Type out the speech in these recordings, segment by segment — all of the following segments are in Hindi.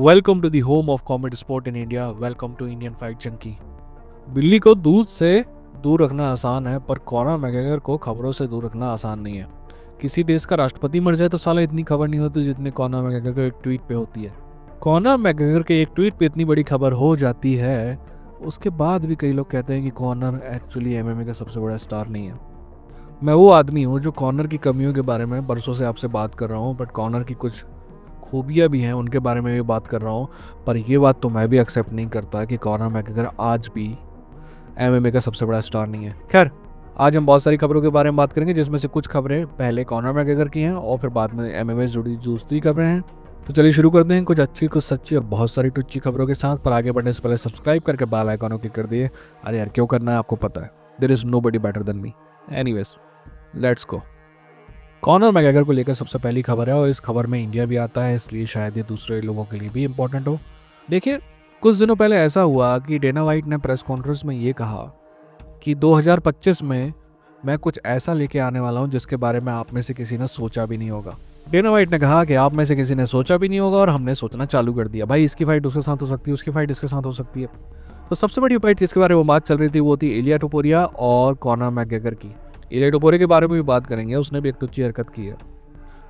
Welcome to the home of comedy sport in India. Welcome to Indian Fight Junkie. बिल्ली को दूध से दूर रखना आसान है, पर कॉनर मैकग्रेगर को खबरों से दूर रखना आसान नहीं है। किसी देश का राष्ट्रपति मर जाए तो साला इतनी खबर नहीं होती जितनी कॉनर मैकग्रेगर के एक ट्वीट पे होती है। कॉनर मैकग्रेगर के एक ट्वीट पे इतनी बड़ी खबर हो जाती है, उसके बाद भी कई लोग कहते हैं कि कॉनर एक्चुअली एमएमए का सबसे बड़ा स्टार नहीं है। मैं वो आदमी हूँ जो कॉनर की कमियों के बारे में बरसों से आपसे बात कर रहा हूँ, बट कॉनर की कुछ खूबियाँ भी हैं, उनके बारे में भी बात कर रहा हूँ। पर ये बात तो मैं भी एक्सेप्ट नहीं करता कि कॉनर मैकग्रेगर आज भी एमएमए का सबसे बड़ा स्टार नहीं है। खैर, आज हम बहुत सारी खबरों के बारे में बात करेंगे, जिसमें से कुछ खबरें पहले कॉनर मैकग्रेगर की हैं और फिर बाद में एमएमए से जुड़ी दूसरी खबरें हैं। तो चलिए शुरू करते हैं कुछ अच्छी, कुछ सच्ची और बहुत सारी टुच्ची खबरों के साथ। पर आगे बढ़ने से पहले सब्सक्राइब करके बेल आइकन को क्लिक कर दिए। अरे यार, क्यों करना है आपको पता है। There is nobody better than me. Anyways, let's go. Conor McGregor को लेकर सबसे पहली खबर है, और इस खबर में इंडिया भी आता है, इसलिए शायद ये दूसरे लोगों के लिए भी इम्पोर्टेंट हो। देखिए, कुछ दिनों पहले ऐसा हुआ कि डेना वाइट ने प्रेस कॉन्फ्रेंस में ये कहा कि 2025 में मैं कुछ ऐसा लेके आने वाला हूँ जिसके बारे में आप में से किसी ने सोचा भी नहीं होगा। डेना वाइट ने कहा कि आप में से किसी ने सोचा भी नहीं होगा, और हमने सोचना चालू कर दिया। भाई, इसकी फाइट उसके साथ हो सकती है, उसकी फाइट इसके साथ हो सकती है। तो सबसे बड़ी फाइट जिसके बारे में बात चल रही थी वो थी इलिया टोपुरिया और कॉनर मैकग्रेगर की। इलिया टोपुरिया के बारे में भी बात करेंगे, उसने भी एक टुच्ची हरकत की है।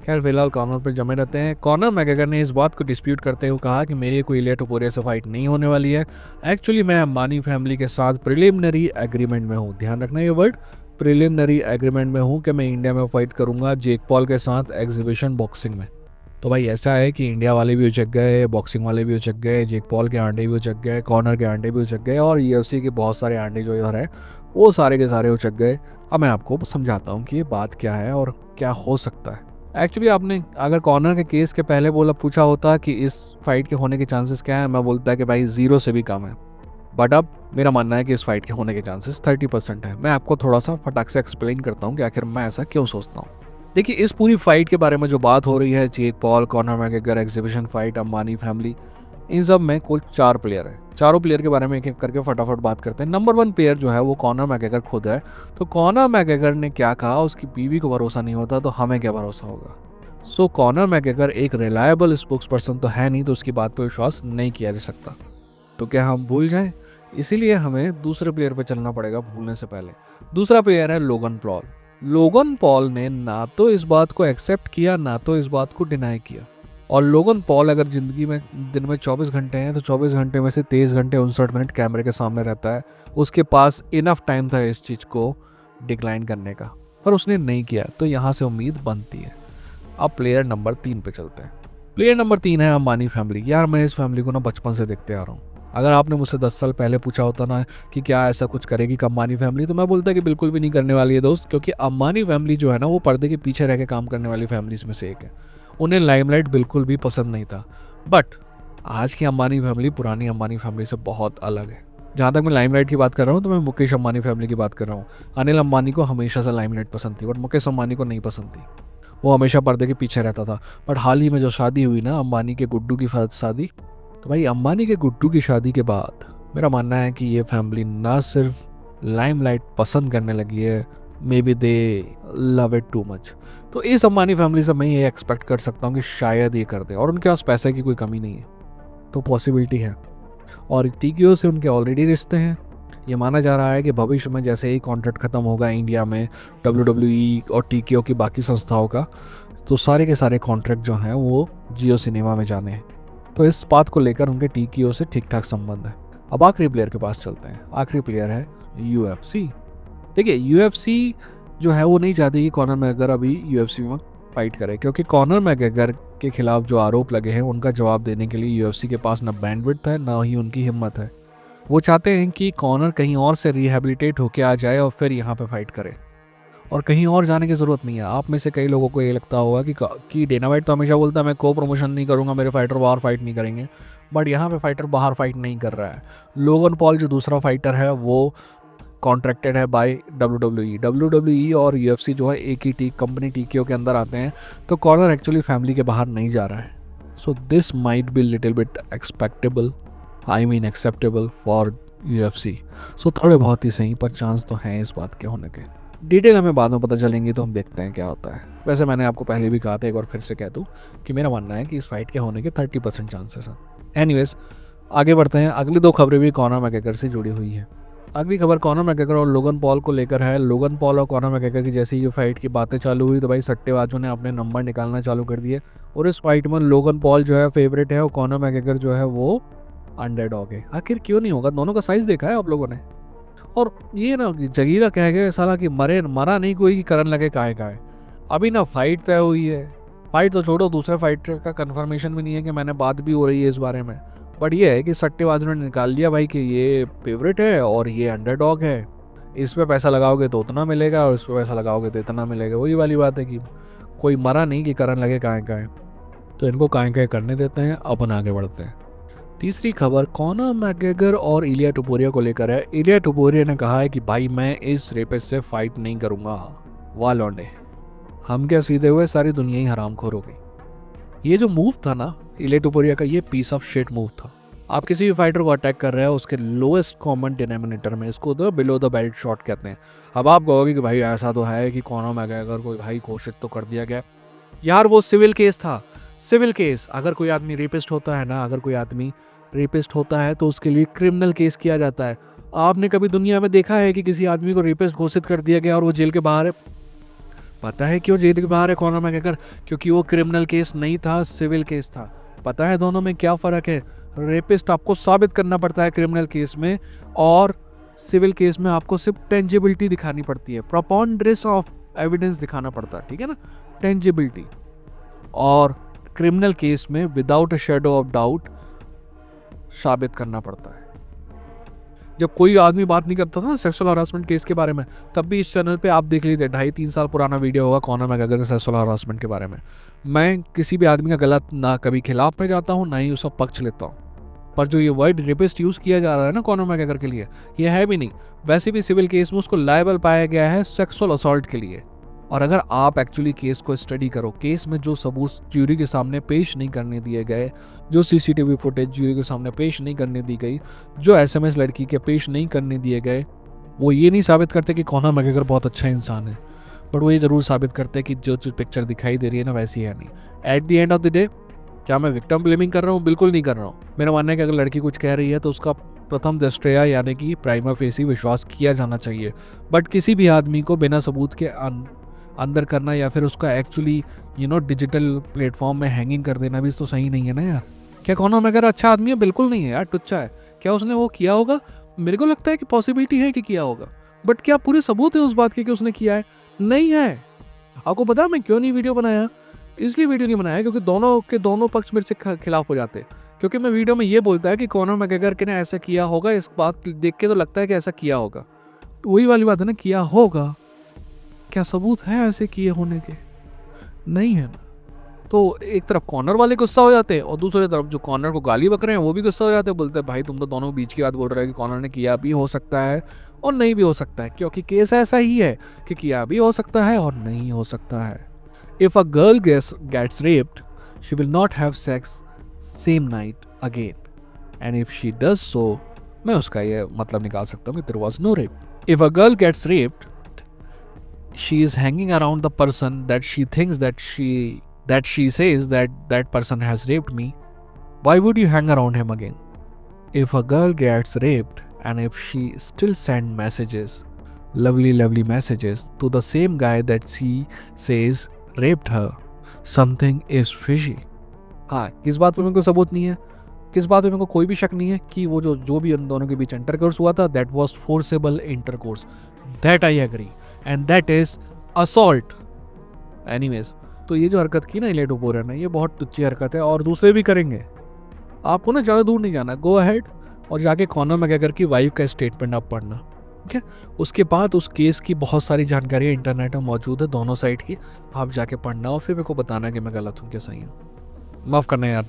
खैर, फिलहाल कॉनर पर जमे रहते हैं। कॉनर मैकग्रेगर ने इस बात को डिस्प्यूट करते हुए कहा कि मेरी कोई इलिया टोपुरिया से फाइट नहीं होने वाली है। एक्चुअली मैं अंबानी फैमिली के साथ प्रिलिमिनरी एग्रीमेंट में हूँ। ध्यान रखना ये वर्ड, प्रिलिमिनरी एग्रीमेंट में हूँ कि मैं इंडिया में फाइट करूंगा जेक पॉल के साथ एग्जीबिशन बॉक्सिंग में। तो भाई, ऐसा है कि इंडिया वाले भी उचक गए, बॉक्सिंग वाले भी उचक गए, जेक पॉल के अंडे भी उचक गए, कॉनर के अंडे भी उचक गए, और यूएफसी के बहुत सारे अंडे जो इधर है वो सारे के सारे उचक गए। अब मैं आपको समझाता हूँ कि ये बात क्या है और क्या हो सकता है। एक्चुअली आपने अगर कॉनर के केस के पहले पूछा होता कि इस फाइट के होने के चांसेस क्या है, मैं बोलता कि भाई 0 से भी कम है। बट अब मेरा मानना है कि इस फाइट के होने के चांसेस 30% है। मैं आपको थोड़ा सा फटाक से एक्सप्लेन करता हूँ कि आखिर मैं ऐसा क्यों सोचता हूँ। देखिए, इस पूरी फाइट के बारे में जो बात हो रही है, Jake Paul, Conor McGregor exhibition fight, Ambani family, इन सब में कुल 4 प्लेयर है। चारों प्लेयर के बारे में एक एक करके फटाफट बात करते हैं। नंबर 1 प्लेयर जो है वो कॉनर मैकग्रेगर खुद है। तो कॉनर मैकग्रेगर ने क्या कहा, उसकी बीवी को भरोसा नहीं होता तो हमें क्या भरोसा होगा। सो कॉनर मैकग्रेगर एक रिलायबल स्पोक्स पर्सन तो है नहीं, तो उसकी बात पर विश्वास नहीं किया जा सकता। तो क्या हम भूल जाएं? इसीलिए हमें दूसरे प्लेयर पे चलना पड़ेगा भूलने से पहले। दूसरा प्लेयर है लोगन पॉल। लोगन पॉल ने ना तो इस बात को एक्सेप्ट किया, ना तो इस बात को डिनाई किया। और लोगन पॉल अगर जिंदगी में दिन में 24 घंटे हैं तो 24 घंटे में से 23 घंटे 59 मिनट कैमरे के सामने रहता है। उसके पास इनफ टाइम था इस चीज़ को डिक्लाइन करने का, पर उसने नहीं किया। तो यहाँ से उम्मीद बनती है। अब प्लेयर नंबर 3 पे चलते हैं। प्लेयर नंबर 3 है अंबानी फैमिली। यार, मैं इस फैमिली को ना बचपन से देखते आ रहा हूँ। अगर आपने मुझसे 10 साल पहले पूछा होता ना कि क्या ऐसा कुछ करेगी अंबानी फैमिली, तो मैं बोलता कि बिल्कुल भी नहीं करने वाली है दोस्त। क्योंकि अंबानी फैमिली जो है ना, वो पर्दे के पीछे रह के काम करने वाली फैमिलीज में से एक है। उन्हें लाइमलाइट बिल्कुल भी पसंद नहीं था। बट आज की अंबानी फैमिली पुरानी अंबानी फैमिली से बहुत अलग है। जहाँ तक मैं लाइमलाइट की बात कर रहा हूँ तो मैं मुकेश अंबानी फैमिली की बात कर रहा हूँ। अनिल अंबानी को हमेशा से लाइमलाइट पसंद थी, बट मुकेश अंबानी को नहीं पसंद थी। वो हमेशा पर्दे के पीछे रहता था। बट हाल ही में जो शादी हुई ना, अंबानी के गुड्डू की शादी, तो भाई अंबानी के गुड्डू की शादी के बाद मेरा मानना है कि ये फैमिली ना सिर्फ लाइमलाइट पसंद करने लगी है, may be they love it too much. तो इस अंबानी फैमिली से मैं ये एक्सपेक्ट कर सकता हूँ कि शायद ये कर दे, और उनके पास पैसे की कोई कमी नहीं है, तो पॉसिबिलिटी है। और टीकेओ से उनके ऑलरेडी रिश्ते हैं। ये माना जा रहा है कि भविष्य में जैसे ही कॉन्ट्रैक्ट खत्म होगा इंडिया में WWE और टीकेओ की बाकी संस्थाओं का, तो सारे के सारे कॉन्ट्रैक्ट जो हैं वो जियो सिनेमा में जाने हैं। तो इस बात को लेकर उनके टीकेओ से ठीक ठाक संबंध है। अब आखिरी प्लेयर के पास चलते हैं। आखिरी प्लेयर है UFC। देखिए, UFC जो है वो नहीं चाहती कि कॉनर मैकग्रेगर अभी UFC में फाइट करे, क्योंकि कॉनर मैकग्रेगर के खिलाफ जो आरोप लगे हैं उनका जवाब देने के लिए UFC के पास ना बैंडविड्थ है, ना ही उनकी हिम्मत है। वो चाहते हैं कि कॉनर कहीं और से रिहेबिलिटेट होके आ जाए और फिर यहाँ पे फाइट करे, और कहीं और जाने की ज़रूरत नहीं है। आप में से कई लोगों को ये लगता होगा कि डेना वाइट तो हमेशा बोलता है मैं को प्रमोशन नहीं करूँगा, मेरे फाइटर बाहर फाइट नहीं करेंगे। बट यहाँ पे फाइटर बाहर फाइट नहीं कर रहा है। लोगन पॉल जो दूसरा फाइटर है वो कॉन्ट्रैक्टेड है बाय WWE और UFC जो है एक ही कंपनी टीकेओ के अंदर आते हैं। तो कॉनर एक्चुअली फैमिली के बाहर नहीं जा रहा है। So this might be little bit expectable, I mean acceptable for UFC। So थोड़े बहुत ही सही, पर चांस तो हैं इस बात के होने के। डिटेल हमें बाद में पता चलेंगी, तो हम देखते हैं क्या होता है। वैसे मैंने आपको पहले भी कहा था, एक बार फिर से कह दूँ कि मेरा मानना है कि इस फाइट के होने के 30% चांसेस हैं। एनीवेज आगे बढ़ते हैं। अगली दो खबरें भी कॉनर मैकग्रेगर से जुड़ी हुई है। अगली खबर कॉनर मैकग्रेगर और लोगन पॉल को लेकर है। लोगन पॉल और कॉनर मैकग्रेगर की जैसे ये फाइट की बातें चालू हुई तो भाई सट्टेबाजों ने अपने नंबर निकालना चालू कर दिए और इस फाइट में लोगन पॉल जो है फेवरेट है और कॉनर मैकग्रेगर जो है वो अंडरडॉग है। आखिर क्यों नहीं होगा? दोनों का साइज देखा है आप लोगों ने? और ये ना जगीरा कह गए साला कि मरा नहीं कोई कि करन लगे काहे काहे। अभी ना फाइट तय हुई है, फाइट तो छोड़ो, दूसरे फाइट का कंफर्मेशन भी नहीं है कि मैंने बात भी हो रही है इस बारे में। बट ये है कि सट्टेबाजों ने निकाल लिया भाई कि ये फेवरेट है और ये अंडरडॉग है। इस पे पैसा लगाओगे तो उतना मिलेगा और इस पे पैसा लगाओगे तो इतना मिलेगा। वही वाली बात है कि कोई मरा नहीं कि करन लगे काहे काहे। तो इनको काहे काहे करने देते हैं, अपन आगे बढ़ते हैं। तीसरी खबर कॉनर मैकग्रेगर और इलिया टोपुरिया को लेकर है। इलिया टोपुरिया ने कहा है कि भाई मैं इस रेपिस्ट से फाइट नहीं करूंगा। वाह लौंडे, हम क्या सीधे हुए, सारी दुनिया ही हरामखोर हो गई। ये जो मूव था ना इलिया टोपुरिया का, ये पीस ऑफ शिट मूव था। आप किसी भी फाइटर को अटैक कर रहे हो उसके लोएस्ट कॉमन डिनोमिनेटर में, इसको तो बिलो द बेल्ट शॉट कहते हैं। अब आप कहोगे कि भाई ऐसा तो है कि कॉनर मैकग्रेगर को भाई घोषित तो कर दिया गया। यार वो सिविल केस था, सिविल केस। अगर कोई आदमी रेपिस्ट होता है ना, अगर कोई आदमी रेपिस्ट होता है तो उसके लिए क्रिमिनल केस किया जाता है। आपने कभी दुनिया में देखा है कि किसी आदमी को रेपिस्ट घोषित कर दिया गया और वो जेल के बाहर है? पता है क्यों जेल के बाहर है कॉनर मैकग्रेगर? क्योंकि वो क्रिमिनल केस नहीं था, सिविल केस था। पता है दोनों में क्या फ़र्क है? रेपिस्ट आपको साबित करना पड़ता है क्रिमिनल केस में, और सिविल केस में आपको सिर्फ टेंजिबिलिटी दिखानी पड़ती है, प्रोपोंड्रेंस ऑफ एविडेंस दिखाना पड़ता है, ठीक है ना, टेंजिबिलिटी। और क्रिमिनल केस में without a shadow of doubt साबित करना पड़ता है। जब कोई आदमी बात नहीं करता था सेक्सुअल हरासमेंट केस के बारे में, तब भी इस चैनल पे आप देख लीजिए 2.5-3 साल पुराना वीडियो होगा कॉनर मैकग्रेगर के सेक्सुअल हरासमेंट के बारे में। मैं किसी भी आदमी का गलत ना कभी खिलाफ में जाता हूँ ना ही उसका पक्ष लेता हूँ, पर जो ये वर्ड रेपिस्ट यूज़ किया जा रहा है ना कॉनर मैकग्रेगर के लिए, ये है भी नहीं। वैसे भी सिविल केस में उसको लायबल पाया गया है सेक्सुअल असॉल्ट के लिए। और अगर आप एक्चुअली केस को स्टडी करो, केस में जो सबूत ज्यूरी के सामने पेश नहीं करने दिए गए, जो सीसीटीवी फुटेज ज्यूरी के सामने पेश नहीं करने दी गई, जो एसएमएस लड़की के पेश नहीं करने दिए गए, वो ये नहीं साबित करते कि कॉनर मैकग्रेगर बहुत अच्छा इंसान है, बट वो ये ज़रूर साबित करते हैं कि जो पिक्चर दिखाई दे रही है ना वैसी है नहीं। At the end of the day क्या मैं विक्टिम ब्लेमिंग कर रहा हूँ? बिल्कुल नहीं कर रहा हूँ। मेरा मानना है कि अगर लड़की कुछ कह रही है तो उसका प्रथम दृष्टया यानी कि प्राइमा फेसी विश्वास किया जाना चाहिए। बट किसी भी आदमी को बिना सबूत के अंदर करना या फिर उसका एक्चुअली डिजिटल प्लेटफॉर्म में हैंगिंग कर देना भी तो सही नहीं है ना यार। क्या कॉनर मैकग्रेगर अच्छा आदमी है? बिल्कुल नहीं है यार, टुच्चा है। क्या उसने वो किया होगा? मेरे को लगता है कि पॉसिबिलिटी है कि किया होगा, बट क्या पूरे सबूत है उस बात के कि उसने किया है? नहीं है। आपको पता है मैं क्यों नहीं वीडियो बनाया? इसलिए वीडियो नहीं बनाया क्योंकि दोनों के दोनों पक्ष मेरे से खिलाफ हो जाते। क्योंकि मैं वीडियो में ये बोलता है कि कॉनर मैकग्रेगर ने ऐसा किया होगा, इस बात देख के तो लगता है कि ऐसा किया होगा। वही वाली बात है ना, किया होगा, क्या सबूत है ऐसे किए होने के? नहीं है ना। तो एक तरफ कॉर्नर वाले गुस्सा हो जाते हैं और दूसरी तरफ जो कॉर्नर को गाली बक रहे हैं वो भी गुस्सा हो जाते हैं, बोलते हैं भाई तुम तो दोनों बीच की बात बोल रहे हो कि कॉर्नर ने किया भी हो सकता है और नहीं भी हो सकता है, क्योंकि केस ऐसा ही है कि किया भी हो सकता है और नहीं हो सकता है। If a girl gets raped she will not have sex same night again, and if she does so, मैं उसका ये मतलब निकाल सकता हूँ कि there was no rape. If a girl gets raped she is hanging around the person that she thinks that she says that person has raped me, why would you hang around him again? If a girl gets raped and if she still send messages, lovely messages to the same guy that she says raped her, something is fishy. हाँ, किस बात पे मेरे को सबूत नहीं है, किस बात पे मेरे को कोई भी शक नहीं है कि वो जो भी उन दोनों के बीच इंटरकोर्स हुआ था, that was forcible intercourse, that I agree, and that is assault. Anyways, तो ये जो हरकत की ना इलिया टोपुरिया ने, ये बहुत तुच्ची हरकत है और दूसरे भी करेंगे। आपको ना ज़्यादा दूर नहीं जाना, गो अहेड और जाके कॉनर मैकग्रेगर की वाइफ का स्टेटमेंट आप पढ़ना, ठीक है। उसके बाद उस केस की बहुत सारी जानकारी इंटरनेट में मौजूद है दोनों साइड की, आप जाके पढ़ना और फिर मेरे को बताना कि मैं गलत हूँ क्या सही हूँ। माफ़ करना यार,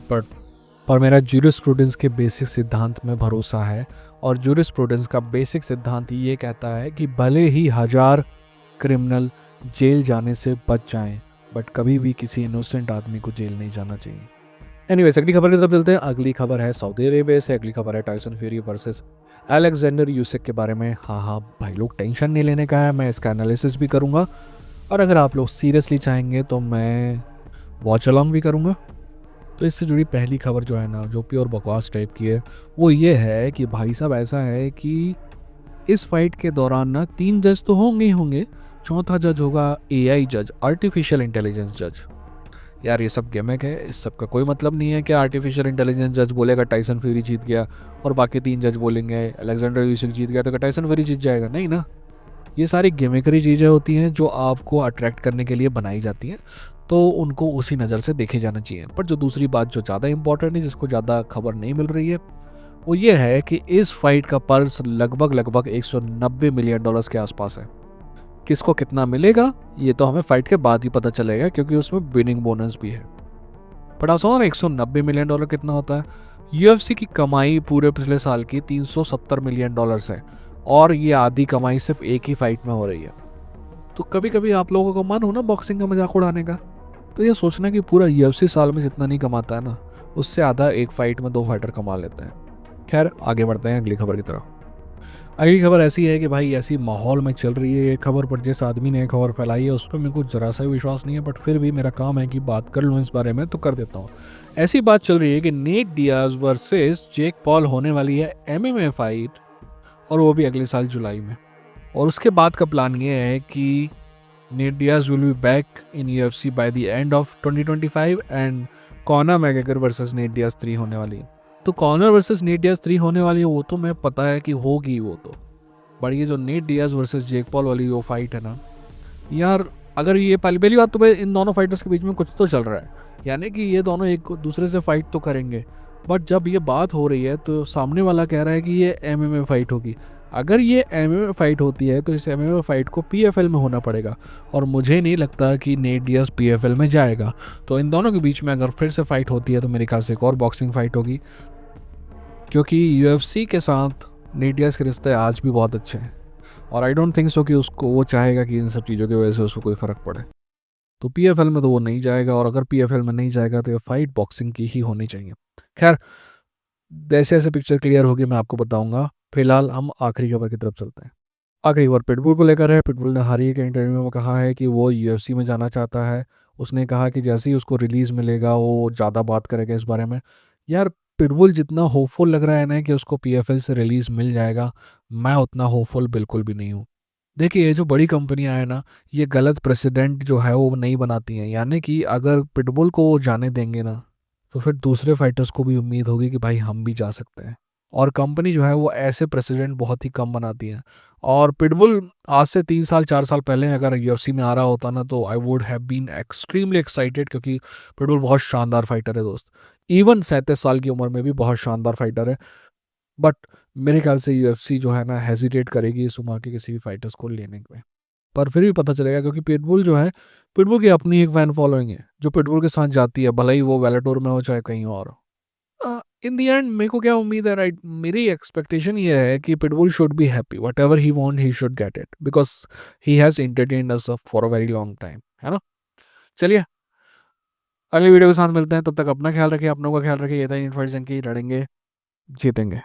पर मेरा ज्यूरिस्प्रूडेंस के बेसिक सिद्धांत में भरोसा है और ज्यूरिस्प्रूडेंस का बेसिक सिद्धांत ये कहता है कि भले ही 1000 क्रिमिनल जेल जाने से बच जाएं, बट कभी भी किसी इनोसेंट आदमी को जेल नहीं जाना चाहिए। एनीवेज, अगली खबर की तरफ चलते हैं। अगली खबर है सऊदी अरेबिया से। अगली खबर है Tyson fury versus Alexander UIC के बारे में। हाँ भाई लोग, टेंशन नहीं लेने का है, मैं इसका एनालिसिस भी करूँगा और अगर आप लोग सीरियसली चाहेंगे तो मैं वॉच अलॉन्ग भी करूँगा। तो इससे जुड़ी पहली खबर जो है ना, जो प्योर बकवास टाइप की है, वो ये है कि भाई साहब ऐसा है कि इस फाइट के दौरान ना 3 जज तो होंगे ही होंगे, चौथा जज होगा एआई जज, आर्टिफिशियल इंटेलिजेंस जज। यार ये सब गिमिक है, इस सब का कोई मतलब नहीं है कि आर्टिफिशियल इंटेलिजेंस जज बोलेगा टाइसन फ्यूरी जीत गया और बाकी 3 जज बोलेंगे अलेक्जेंडर यूसिक जीत गया तो क्या टाइसन फ्यूरी जीत जाएगा? नहीं ना। ये सारी गिमिकरी चीज़ें होती हैं जो आपको अट्रैक्ट करने के लिए बनाई जाती हैं, तो उनको उसी नज़र से देखे जाना चाहिए। पर जो दूसरी बात जो ज़्यादा इंपॉर्टेंट है, जिसको ज़्यादा खबर नहीं मिल रही है, वो ये है कि इस फाइट का पर्स लगभग लगभग 190 मिलियन डॉलर्स के आसपास है। किसको कितना मिलेगा ये तो हमें फाइट के बाद ही पता चलेगा, क्योंकि उसमें विनिंग बोनस भी है। पर आप समझ 190 मिलियन डॉलर कितना होता है? यूएफसी की कमाई पूरे पिछले साल की 370 मिलियन डॉलर्स है, और ये आधी कमाई सिर्फ एक ही फाइट में हो रही है। तो कभी कभी आप लोगों का मन हो ना बॉक्सिंग का मजाक उड़ाने का, तो ये सोचना कि पूरा यूएफसी साल में जितना नहीं कमाता है ना, उससे आधा एक फाइट में 2 फाइटर कमा लेते हैं। खैर आगे बढ़ते हैं अगली खबर की तरफ। अगली खबर ऐसी है कि भाई ऐसी माहौल में चल रही है ये खबर, पर जिस आदमी ने खबर फैलाई है उस पर मेरे को जरा सा भी विश्वास नहीं है, बट फिर भी मेरा काम है कि बात कर लूँ इस बारे में, तो कर देता हूँ। ऐसी बात चल रही है कि Nate Diaz versus Jake Paul होने वाली है एमएमए फाइट, और वो भी अगले साल जुलाई में। और उसके बाद का प्लान ये है कि Nate Diaz will be back in UFC by the end of 2025 and Conor McGregor versus Nate Diaz 3 होने वाली है। तो कॉनर वर्सेस नेट डियाज 3 होने वाली है, वो तो मैं पता है कि होगी वो तो। बट ये जो Nate Diaz versus Jake Paul वाली वो फाइट है ना यार, अगर ये पहली पहली बात तो भाई इन दोनों फाइटर्स के बीच में कुछ तो चल रहा है, यानी कि ये दोनों एक दूसरे से फाइट तो करेंगे। बट जब ये बात हो रही है तो सामने वाला कह रहा है कि ये एमएमए फाइट होगी। अगर ये एमएमए फाइट होती है तो इस एमएमए फाइट को पीएफएल में होना पड़ेगा, और मुझे नहीं लगता कि नेट डियाज पीएफएल में जाएगा। तो इन दोनों के बीच में अगर फिर से फाइट होती है तो मेरे ख्याल से एक और बॉक्सिंग फाइट होगी, क्योंकि यूएफसी के साथ नेट डियाज के रिश्ते आज भी बहुत अच्छे हैं, और आई डोंट थिंक सो कि उसको वो चाहेगा कि इन सब चीज़ों की वजह से उसको कोई फ़र्क पड़े। तो पीएफएल में तो वो नहीं जाएगा, और अगर पीएफएल में नहीं जाएगा तो ये फाइट बॉक्सिंग की ही होनी चाहिए। खैर जैसे जैसे पिक्चर क्लियर होगी मैं आपको बताऊंगा। फिलहाल हम आखिरी खबर की तरफ चलते हैं। आखिरी खबर पिटबुल को लेकर है। पिटबुल ने हाल ही के इंटरव्यू में कहा है कि वो यूएफसी में जाना चाहता है। उसने कहा कि जैसे ही उसको रिलीज़ मिलेगा वो ज़्यादा बात करेगा इस बारे में। यार पिटबुल जितना होपफुल लग रहा है ना कि उसको पीएफएल से रिलीज़ मिल जाएगा, मैं उतना होपफुल बिल्कुल भी नहीं हूँ। देखिए ये जो बड़ी कंपनियां हैं ना, ये गलत प्रेसिडेंट जो है वो नहीं बनाती हैं, यानी कि अगर पिटबुल को वो जाने देंगे ना, तो फिर दूसरे फाइटर्स को भी उम्मीद होगी कि भाई हम भी जा सकते हैं। और कंपनी जो है वो ऐसे प्रेसिडेंट बहुत ही कम बनाती है। और पिटबुल आज से 3 साल 4 साल पहले अगर यूएफसी में आ रहा होता ना, तो I would have been extremely excited, क्योंकि पिटबुल बहुत शानदार फाइटर है दोस्त। इवन 37 साल की उम्र में भी बहुत शानदार फाइटर है। बट मेरे ख्याल से यूएफसी जो है ना हेजिटेट करेगी इस उम्र के किसी भी फाइटर्स को लेने में। पर फिर भी पता चलेगा, क्योंकि पिटबुल जो है, पिटबुल की अपनी एक फैन फॉलोइंग है जो पिटबुल के साथ जाती है, भले ही वो वेलाटोर में हो चाहे कहीं और। इन द एंड मेरे को क्या उम्मीद है, राइट, मेरी एक्सपेक्टेशन ये है कि pitbull should be happy, what ever he want he should get it, because he has entertained us for a very long time, है ना। चलिए अगली वीडियो के साथ मिलते हैं, तब तक अपना ख्याल रखिए, अपनों का ख्याल रखिए। ये था इंडियन फाइट जंकी, लड़ेंगे जीतेंगे।